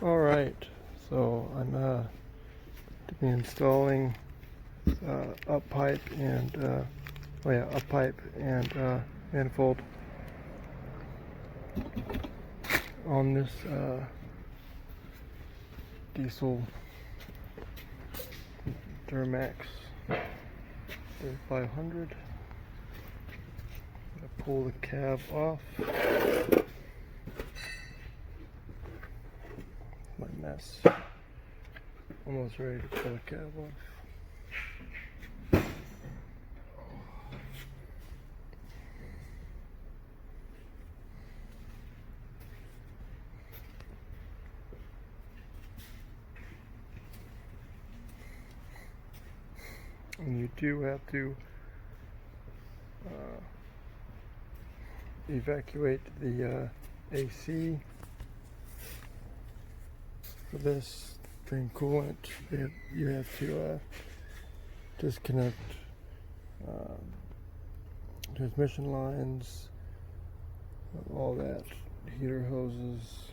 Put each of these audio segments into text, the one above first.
Alright, so I'm to be installing up pipe and manifold on this diesel Duramax 3500. Pull the cab off. My mess. Almost ready to pull the cab off. And you do have to evacuate the AC for this drain coolant. You have to disconnect transmission lines, all that, heater hoses,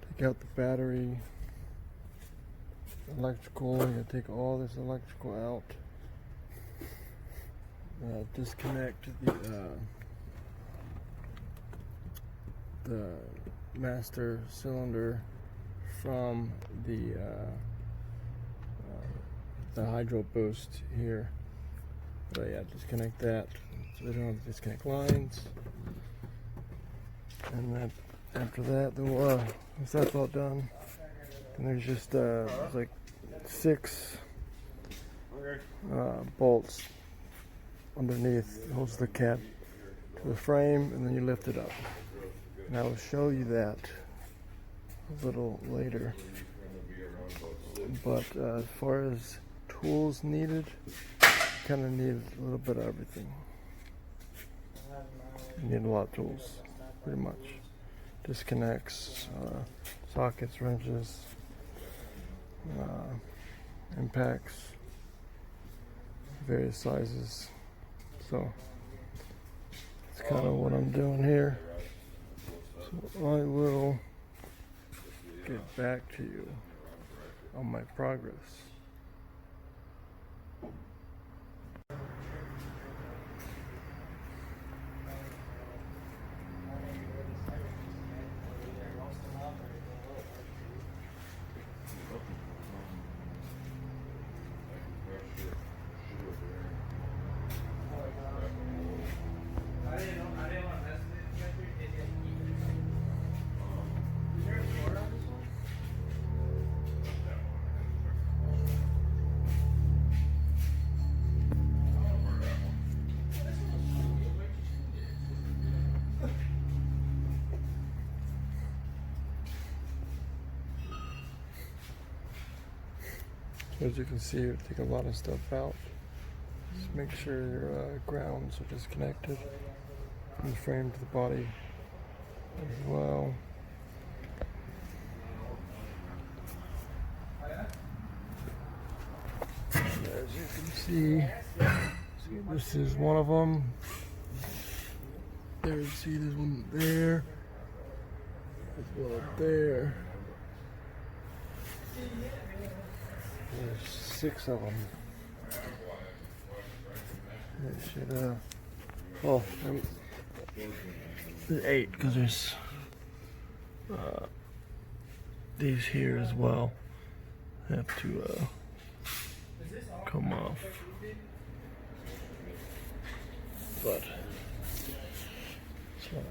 take out the battery, electrical. You gotta take all this electrical out. Disconnect the master cylinder from the hydro boost here. But yeah, disconnect that so we don't have to disconnect lines. And then after that, then once that's all done, then there's just there's like 6 bolts underneath. It holds the cab to the frame, and then you lift it up. And I will show you that a little later. But as far as tools needed, kind of need a little bit of everything. You need a lot of tools, pretty much. Disconnects, sockets, wrenches, impacts, various sizes. So that's kind of what I'm doing here. So I will get back to you on my progress. As you can see, you take a lot of stuff out. Just make sure your grounds are disconnected from the frame to the body as well. As you can see, this is one of them. There's one there. There's one up there. There's 6 of them. It should, well, there's 8 because there's these here as well. Have to come off. But so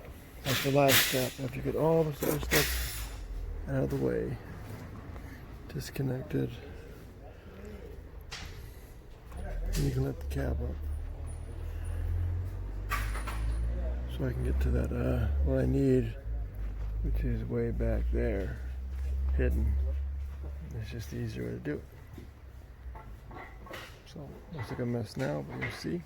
that's the last step. After you get all this other stuff out of the way, disconnected, and you can let the cab up. So I can get to that, what I need, which is way back there, hidden. It's just the easier way to do it. So, looks like a mess now, but you'll see.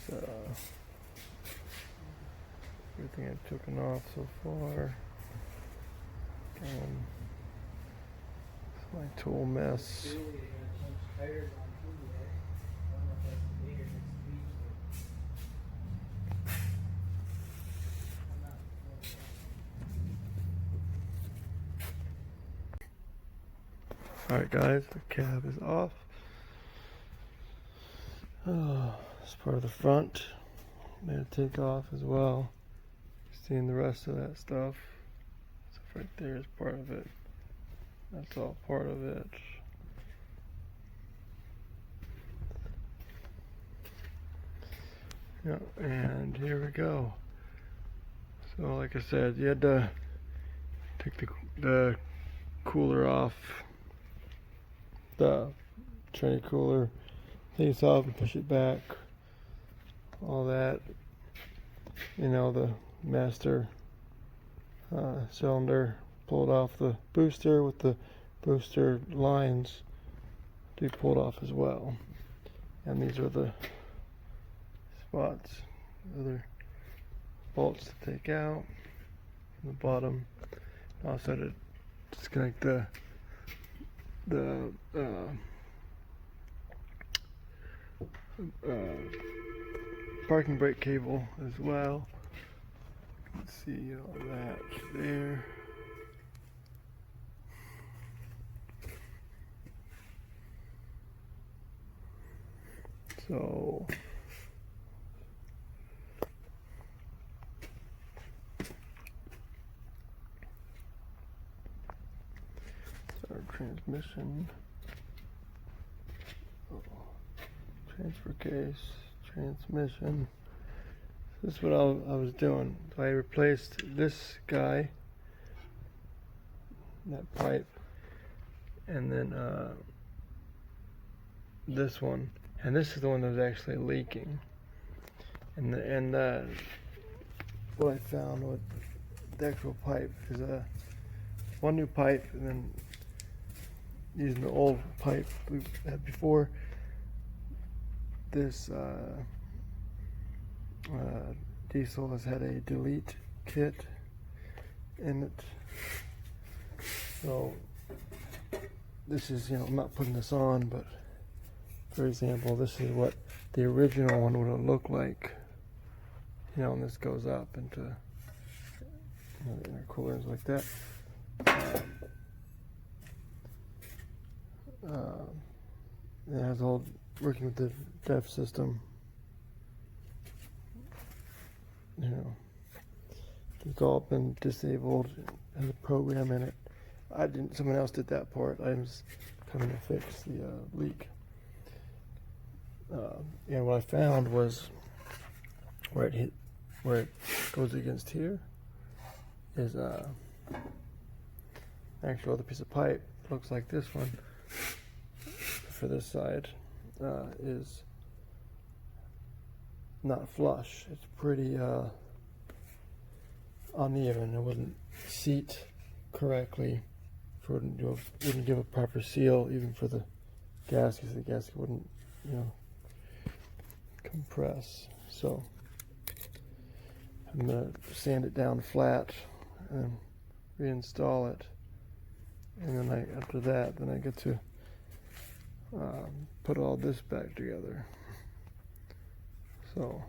So, everything I've taken off so far. It's my tool mess. Alright guys, the cab is off. Oh, it's part of the front. Made it take off as well. Seeing the rest of that stuff. So right there is part of it. That's all part of it. Yeah, and here we go. So like I said, you had to take the cooler off, the tranny cooler, take this off and push it back, all that, you know, the master cylinder, pulled off the booster with the booster lines to be pulled off as well. And these are the spots, other bolts to take out from the bottom. Also to disconnect the parking brake cable as well. Let's see all that there. So our transmission, transfer case, transmission. This is what I was doing. So I replaced this guy, that pipe, and then this one, and this is the one that was actually leaking. And what I found with the actual pipe is one new pipe, and then using the old pipe we had before. This diesel has had a delete kit in it. So this is, you know, I'm not putting this on, but for example, this is what the original one would have looked like. You know, and this goes up into, you know, the intercoolers like that. It has all working with the DEF system. You know, it's all been disabled, has a program in it. I didn't. Someone else did that part. I was coming to fix the leak. And what I found was where it goes against here is actual other piece of pipe. Looks like this one. For this side is not flush. It's pretty uneven. It wouldn't seat correctly. Wouldn't give a proper seal even for the gasket. The gasket wouldn't, you know, compress. So I'm gonna sand it down flat and reinstall it. And then after that, then I get to put all this back together. So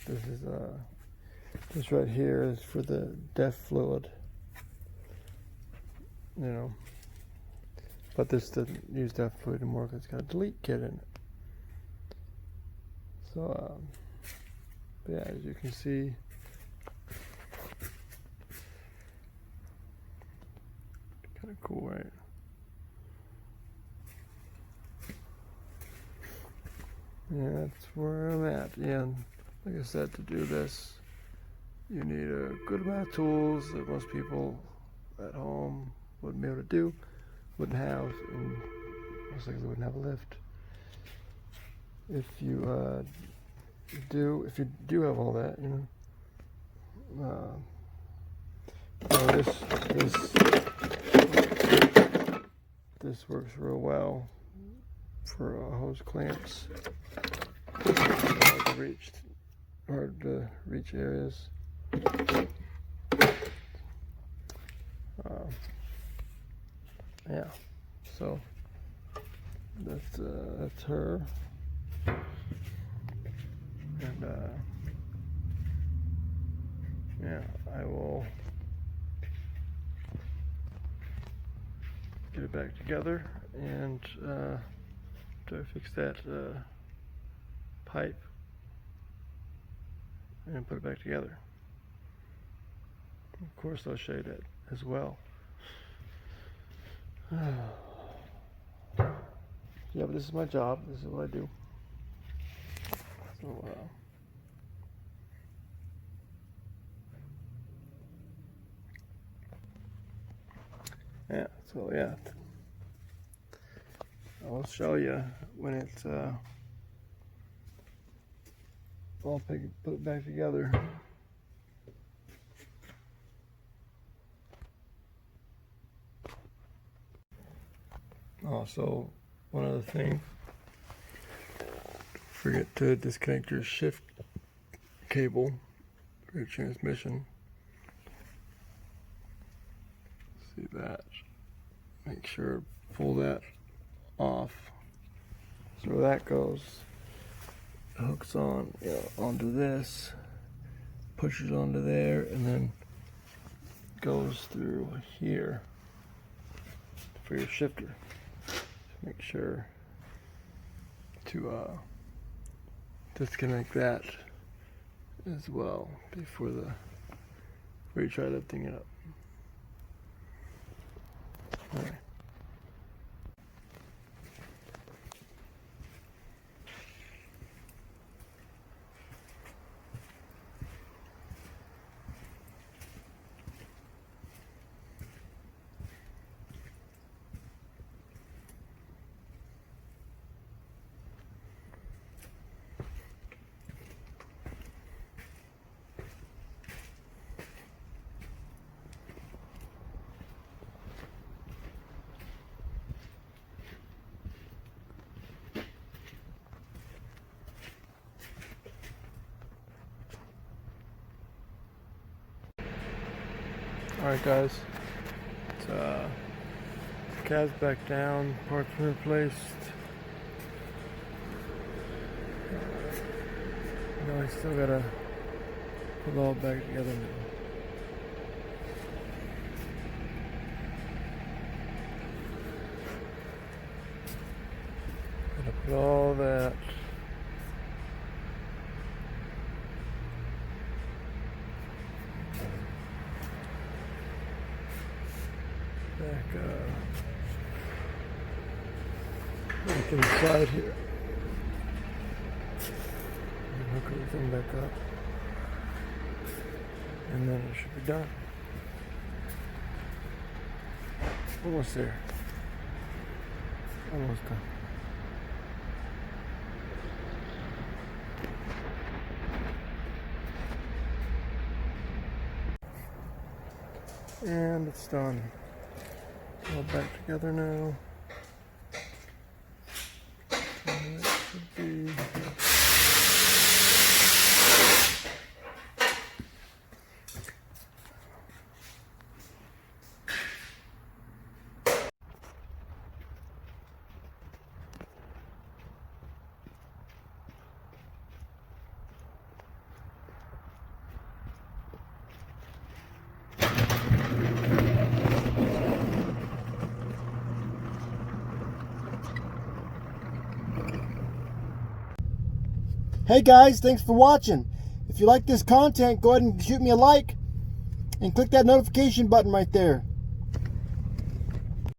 this is this right here is for the DEF fluid, you know, but this doesn't use DEF fluid anymore because it's got a delete kit in it. So yeah, as you can see, kind of cool, right? Yeah, that's where I'm at. Yeah, like I said, to do this, you need a good amount of tools that most people at home wouldn't be able to do, wouldn't have, and most likely wouldn't have a lift. If you do have all that, you know, this works real well for hose clamps. Hard to reach areas. Yeah, so that's her, and yeah, I will get it back together and try to fix that pipe and put it back together. Of course, I'll show you that as well. Yeah, but this is my job. This is what I do. So, yeah, so yeah, I'll show you when it's all put it back together. Also, one other thing, forget to disconnect your shift cable for your transmission. See that? Make sure pull that off. So where that goes, it hooks on, onto this, pushes onto there, and then goes through here for your shifter. Make sure to disconnect that as well before you try lifting it up. All right. Alright guys, cab's back down, parts been replaced. Now I still gotta put it all back together now. Gotta put all that back inside here. And hook everything back up. And then it should be done. Almost there. Almost done. And it's done. All back together now. And it should be. Hey guys, thanks for watching. If you like this content, go ahead and shoot me a like and click that notification button right there.